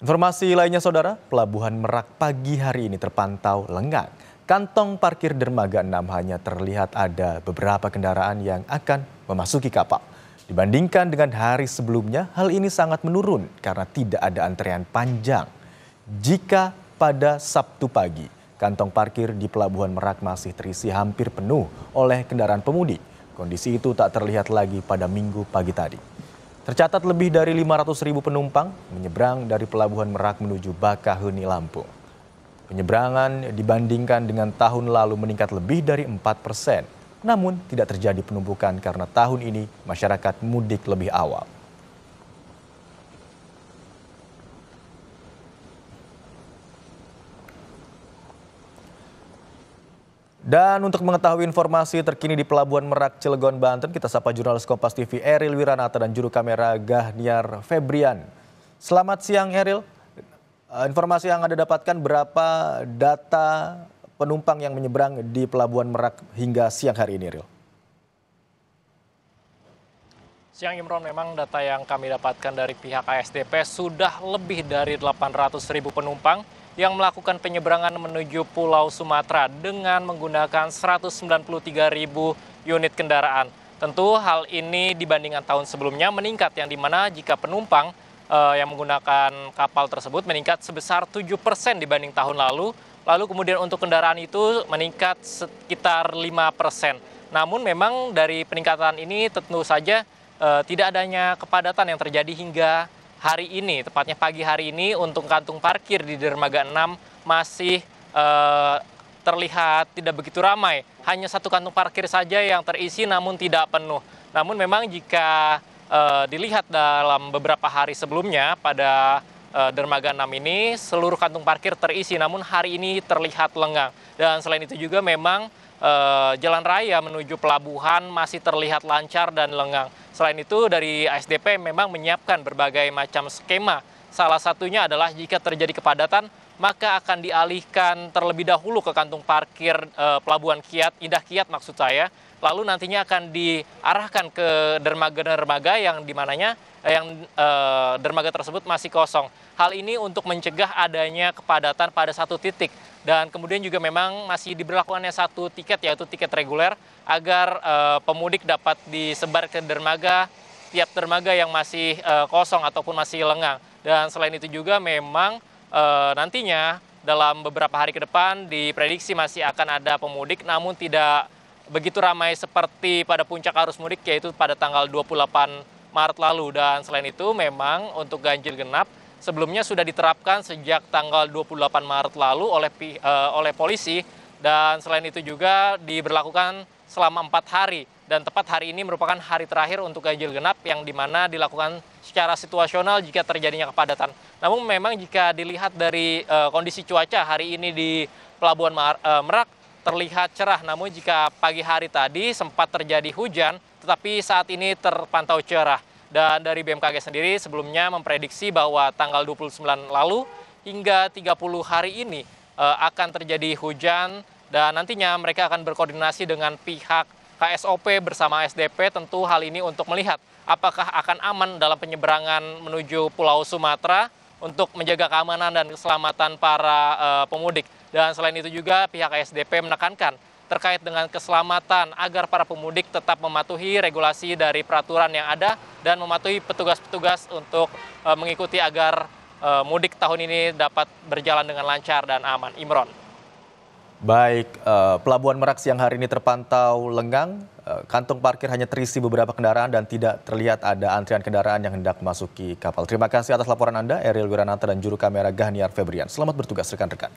Informasi lainnya saudara, Pelabuhan Merak pagi hari ini terpantau lengang. Kantong parkir dermaga 6 hanya terlihat ada beberapa kendaraan yang akan memasuki kapal. Dibandingkan dengan hari sebelumnya, hal ini sangat menurun karena tidak ada antrean panjang. Jika pada Sabtu pagi, kantong parkir di Pelabuhan Merak masih terisi hampir penuh oleh kendaraan pemudik. Kondisi itu tak terlihat lagi pada Minggu pagi tadi. Tercatat lebih dari 500.000 penumpang menyeberang dari Pelabuhan Merak menuju Bakahuni, Lampung. Penyeberangan dibandingkan dengan tahun lalu meningkat lebih dari 4%. Namun tidak terjadi penumpukan karena tahun ini masyarakat mudik lebih awal. Dan untuk mengetahui informasi terkini di Pelabuhan Merak, Cilegon, Banten, kita sapa jurnalis Kompas TV Eril Wiranata dan juru kamera Gahniar Febrian. Selamat siang Eril. Informasi yang Anda dapatkan berapa data penumpang yang menyeberang di Pelabuhan Merak hingga siang hari ini, Eril? Siang Imron, memang data yang kami dapatkan dari pihak ASDP sudah lebih dari 800.000 penumpang yang melakukan penyeberangan menuju Pulau Sumatera dengan menggunakan 193.000 unit kendaraan. Tentu hal ini dibandingkan tahun sebelumnya meningkat, yang dimana jika penumpang yang menggunakan kapal tersebut meningkat sebesar 7% dibanding tahun lalu. Lalu kemudian untuk kendaraan itu meningkat sekitar 5%. Namun memang dari peningkatan ini tentu saja tidak adanya kepadatan yang terjadi hingga hari ini, tepatnya pagi hari ini untuk kantung parkir di dermaga 6 masih terlihat tidak begitu ramai. Hanya satu kantung parkir saja yang terisi namun tidak penuh. Namun memang jika dilihat dalam beberapa hari sebelumnya pada dermaga 6 ini seluruh kantung parkir terisi, namun hari ini terlihat lengang. Dan selain itu juga memang jalan raya menuju pelabuhan masih terlihat lancar dan lengang. Selain itu dari ASDP memang menyiapkan berbagai macam skema. Salah satunya adalah jika terjadi kepadatan maka akan dialihkan terlebih dahulu ke kantung parkir Pelabuhan Kiat, Indah Kiat maksud saya. Lalu nantinya akan diarahkan ke dermaga-dermaga yang dimananya dermaga tersebut masih kosong. Hal ini untuk mencegah adanya kepadatan pada satu titik. Dan kemudian juga memang masih diberlakukannya satu tiket, yaitu tiket reguler, agar pemudik dapat disebar ke dermaga, tiap dermaga yang masih kosong ataupun masih lengang. Dan selain itu juga memang nantinya dalam beberapa hari ke depan diprediksi masih akan ada pemudik, namun tidak begitu ramai seperti pada puncak arus mudik, yaitu pada tanggal 28 Maret lalu. Dan selain itu memang untuk ganjil genap sebelumnya sudah diterapkan sejak tanggal 28 Maret lalu oleh polisi, dan selain itu juga diberlakukan selama 4 hari. Dan tepat hari ini merupakan hari terakhir untuk ganjil genap yang dimana dilakukan secara situasional jika terjadinya kepadatan. Namun memang jika dilihat dari kondisi cuaca hari ini di Pelabuhan Merak terlihat cerah, namun jika pagi hari tadi sempat terjadi hujan, tetapi saat ini terpantau cerah. Dan dari BMKG sendiri sebelumnya memprediksi bahwa tanggal 29 lalu hingga 30 hari ini akan terjadi hujan, dan nantinya mereka akan berkoordinasi dengan pihak KSOP bersama SDP tentu hal ini untuk melihat apakah akan aman dalam penyeberangan menuju Pulau Sumatera untuk menjaga keamanan dan keselamatan para pemudik. Dan selain itu juga pihak KSDP menekankan terkait dengan keselamatan agar para pemudik tetap mematuhi regulasi dari peraturan yang ada dan mematuhi petugas-petugas untuk mengikuti agar mudik tahun ini dapat berjalan dengan lancar dan aman. Imron. Baik, Pelabuhan Merak siang hari ini terpantau lengang. Kantong parkir hanya terisi beberapa kendaraan dan tidak terlihat ada antrian kendaraan yang hendak memasuki kapal. Terima kasih atas laporan Anda, Eril Wiranata dan juru kamera Gahniar Febrian. Selamat bertugas rekan-rekan.